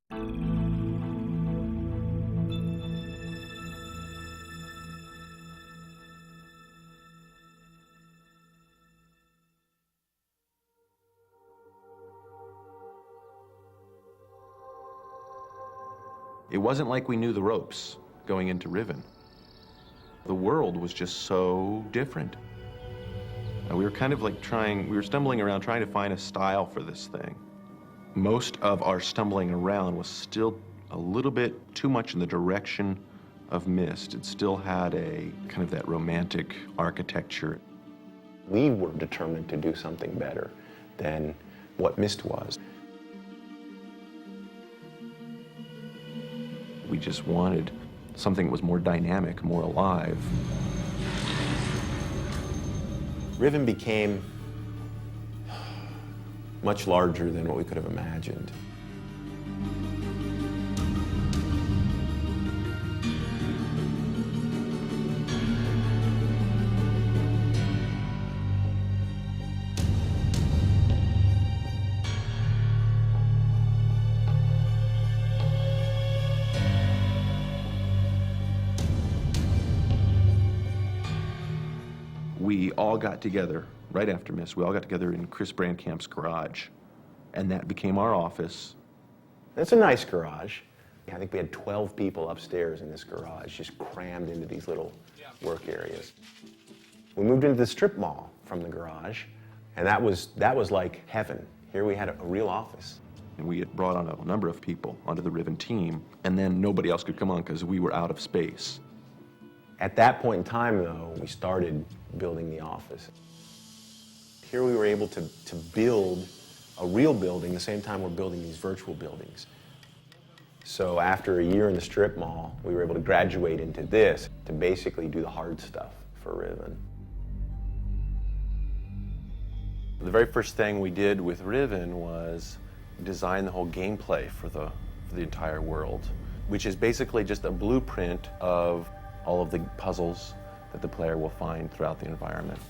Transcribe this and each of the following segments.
It wasn't like we knew the ropes going into Riven. The world was just so different. We were kind of like we were stumbling around trying to find a style for this thing. Most of our stumbling around was still a little bit too much in the direction of Myst. It still had a kind of that romantic architecture. We were determined to do something better than what Myst was. We just wanted something that was more dynamic, more alive. Riven became much larger than what we could have imagined. We all got together right after Myst. We all got together in Chris Brandcamp's garage, and that became our office. It's a nice garage. I think we had 12 people upstairs in this garage, just crammed into these little work areas. We moved into the strip mall from the garage, and that was like heaven. Here we had a real office. And we had brought on a number of people onto the Riven team, and then nobody else could come on because we were out of space. At that point in time, though, we started building the office. Here we were able to build a real building the same time we're building these virtual buildings. So after a year in the strip mall, we were able to graduate into this to basically do the hard stuff for Riven. The very first thing we did with Riven was design the whole gameplay for the entire world, which is basically just a blueprint of all of the puzzles that the player will find throughout the environment.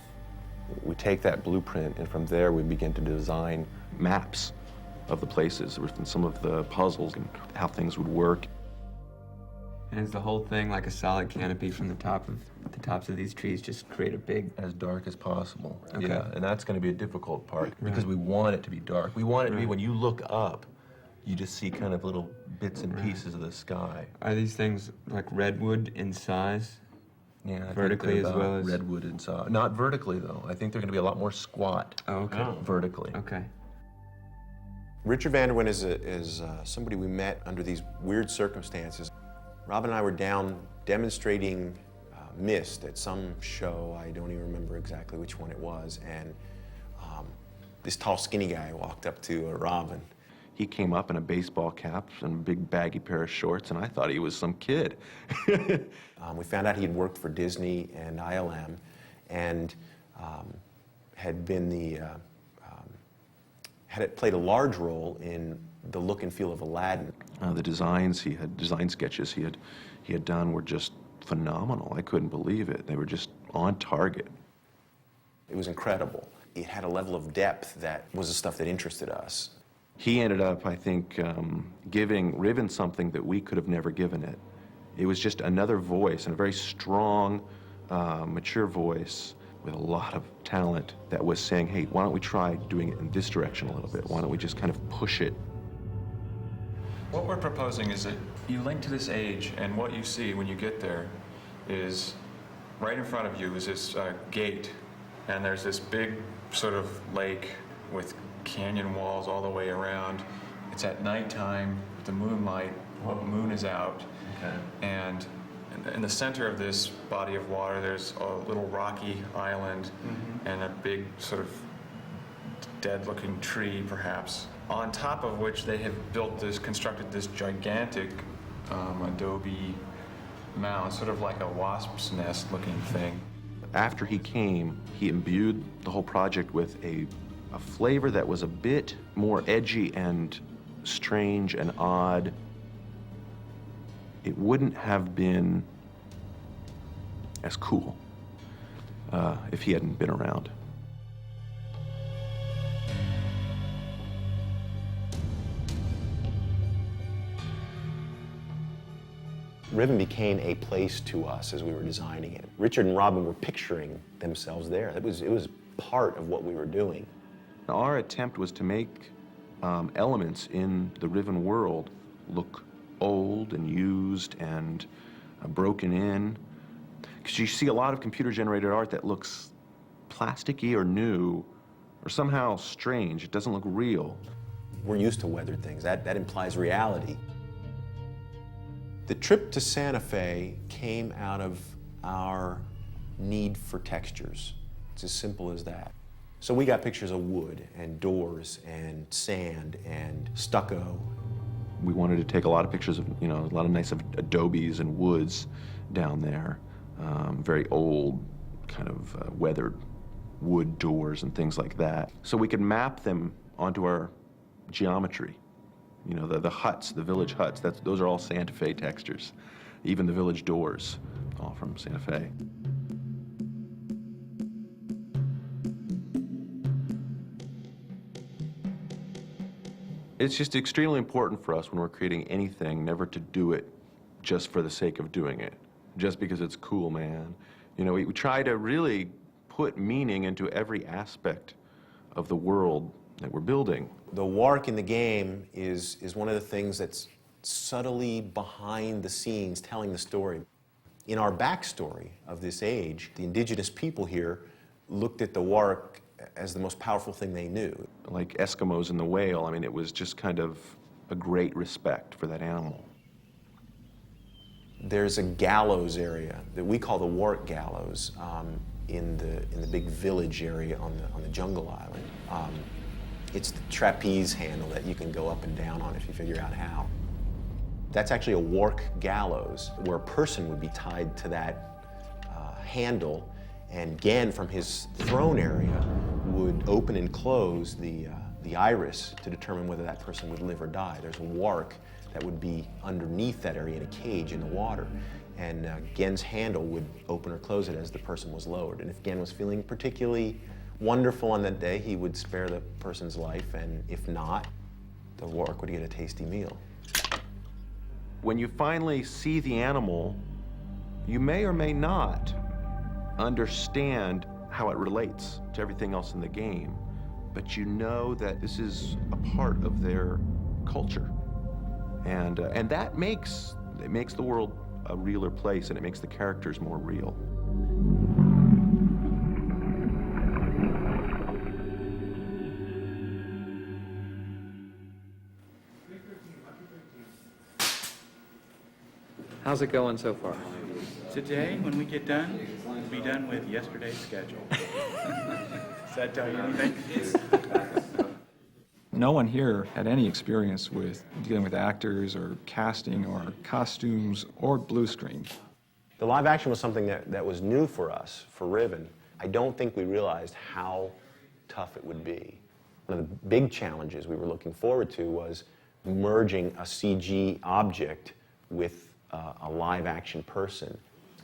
We take that blueprint, and from there we begin to design maps of the places and some of the puzzles and how things would work. And is the whole thing like a solid canopy from the tops of these trees, just create a big... As dark as possible. Okay. Yeah, and that's going to be a difficult part because we want it to be dark. We want it to be when you look up, you just see kind of little bits and pieces of the sky. Are these things like redwood in size? Yeah, I vertically think as well as redwood and size. Not vertically though. I think they're going to be a lot more squat. Oh, okay. Vertically. Okay. Richard Vanderwyn is somebody we met under these weird circumstances. Rob and I were down demonstrating Myst at some show. I don't even remember exactly which one it was. And this tall, skinny guy walked up to Rob. He came up in a baseball cap and a big baggy pair of shorts, and I thought he was some kid. We found out he had worked for Disney and ILM and had been had played a large role in the look and feel of Aladdin. The design sketches he had done were just phenomenal. I couldn't believe it. They were just on target. It was incredible. It had a level of depth that was the stuff that interested us. He ended up, I think, giving Riven something that we could have never given it. It was just another voice, and a very strong, mature voice with a lot of talent that was saying, hey, why don't we try doing it in this direction a little bit? Why don't we just kind of push it? What we're proposing is that you link to this age, and what you see when you get there is right in front of you is this gate, and there's this big sort of lake with canyon walls all the way around. It's at nighttime with the moonlight. The moon is out. Okay. And in the center of this body of water, there's a little rocky island and a big sort of dead-looking tree, perhaps, on top of which they have constructed this gigantic adobe mound, sort of like a wasp's nest looking thing. After he came, he imbued the whole project with a flavor that was a bit more edgy and strange and odd. It wouldn't have been as cool if he hadn't been around. Riven became a place to us as we were designing it. Richard and Robin were picturing themselves there. It was part of what we were doing. Our attempt was to make elements in the Riven world look old and used and broken in. Because you see a lot of computer-generated art that looks plasticky or new or somehow strange. It doesn't look real. We're used to weathered things. That implies reality. The trip to Santa Fe came out of our need for textures. It's as simple as that. So we got pictures of wood and doors and sand and stucco. We wanted to take a lot of pictures of, a lot of nice adobes and woods down there. Very old, kind of weathered wood doors and things like that. So we could map them onto our geometry. The huts, the village huts, those are all Santa Fe textures. Even the village doors, all from Santa Fe. It's just extremely important for us when we're creating anything never to do it just for the sake of doing it, just because it's cool, man. We try to really put meaning into every aspect of the world that we're building. The Wark in the game is one of the things that's subtly behind the scenes telling the story. In our backstory of this age, the indigenous people here looked at the Wark as the most powerful thing they knew. Like Eskimos and the whale, it was just kind of a great respect for that animal. There's a gallows area that we call the Wark Gallows in the big village area on the jungle island. It's the trapeze handle that you can go up and down on if you figure out how. That's actually a Wark gallows where a person would be tied to that handle, and Gan from his throne area would open and close the iris to determine whether that person would live or die. There's a Wark that would be underneath that area in a cage in the water, and Gen's handle would open or close it as the person was lowered. And if Gen was feeling particularly wonderful on that day, he would spare the person's life, and if not, the Wark would get a tasty meal. When you finally see the animal, you may or may not understand how it relates to everything else in the game, but you know that this is a part of their culture, and that makes the world a realer place, and it makes the characters more real. How's it going so far? Today, when we get done, we'll be done with yesterday's schedule. Does that tell you anything? No one here had any experience with dealing with actors or casting or costumes or blue screen. The live action was something that was new for us, for Riven. I don't think we realized how tough it would be. One of the big challenges we were looking forward to was merging a CG object with a live action person.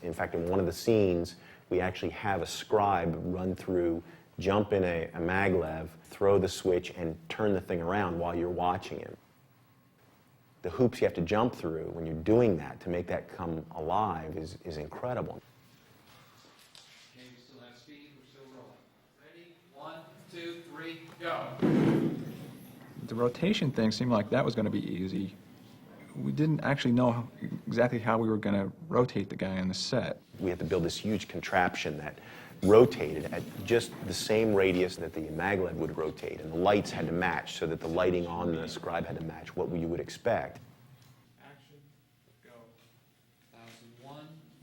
In fact, in one of the scenes, we actually have a scribe run through, jump in a maglev, throw the switch, and turn the thing around while you're watching him. The hoops you have to jump through when you're doing that to make that come alive is incredible. Okay, we still have speed, we're still rolling. Ready? 1, 2, 3, go. The rotation thing seemed like that was going to be easy. We didn't actually know exactly how we were going to rotate the guy on the set. We had to build this huge contraption that rotated at just the same radius that the maglev would rotate, and the lights had to match so that the lighting on the scribe had to match what you would expect. Action, go. 1001,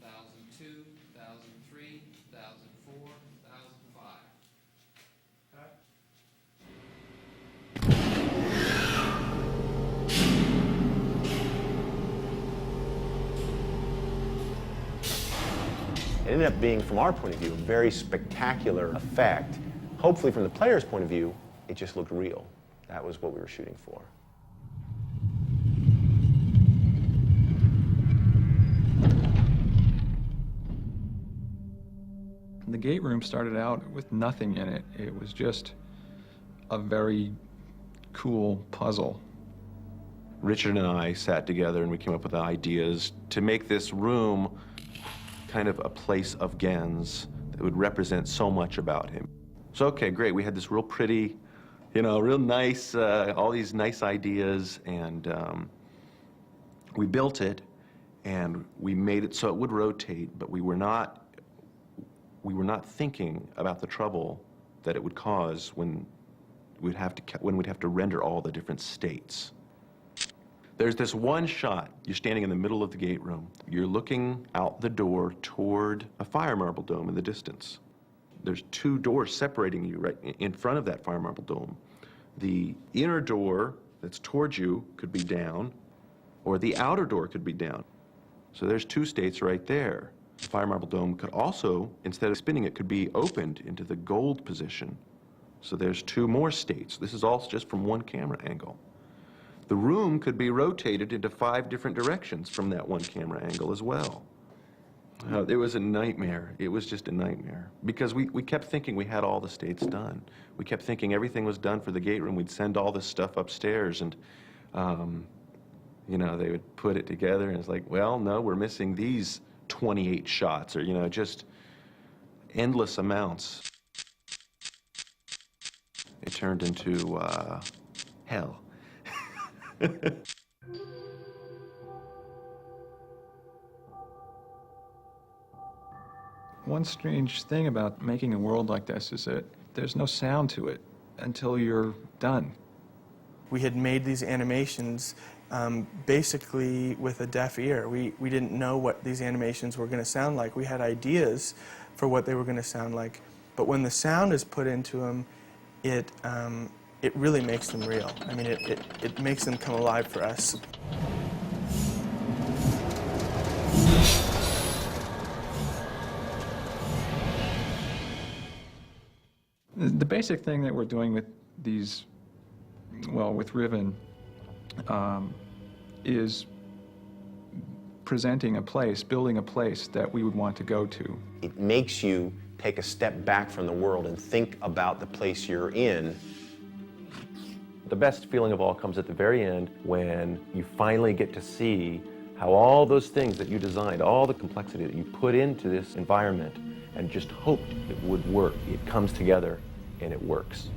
1002, 1003, 1004, 1005. Cut. It ended up being, from our point of view, a very spectacular effect. Hopefully, from the player's point of view, it just looked real. That was what we were shooting for. The gate room started out with nothing in it. It was just a very cool puzzle. Richard and I sat together and we came up with ideas to make this room kind of a place of Gens that would represent so much about him. So, okay, great. We had this real pretty, you know, real nice, all these nice ideas, and we built it, and we made it so it would rotate, but we were not thinking about the trouble that it would cause when we'd have to render all the different states. There's this one shot. You're standing in the middle of the gate room. You're looking out the door toward a fire marble dome in the distance. There's two doors separating you right in front of that fire marble dome. The inner door that's towards you could be down, or the outer door could be down. So there's two states right there. The fire marble dome could also, instead of spinning, it could be opened into the gold position. So there's two more states. This is all just from one camera angle. The room could be rotated into 5 different directions from that one camera angle as well. It was a nightmare. It was just a nightmare. Because we kept thinking we had all the states done. We kept thinking everything was done for the gate room. We'd send all this stuff upstairs, and you know, they would put it together, and it's like, well, no, we're missing these 28 shots, or, you know, just endless amounts. It turned into hell. One strange thing about making a world like this is that there's no sound to it until you're done. We had made these animations basically with a deaf ear. We didn't know what these animations were going to sound like. We had ideas for what they were going to sound like, but when the sound is put into them, it really makes them real. I mean, it makes them come alive for us. The basic thing that we're doing with these, well, with Riven, is presenting a place, building a place that we would want to go to. It makes you take a step back from the world and think about the place you're in. The best feeling of all comes at the very end, when you finally get to see how all those things that you designed, all the complexity that you put into this environment and just hoped it would work, it comes together and it works.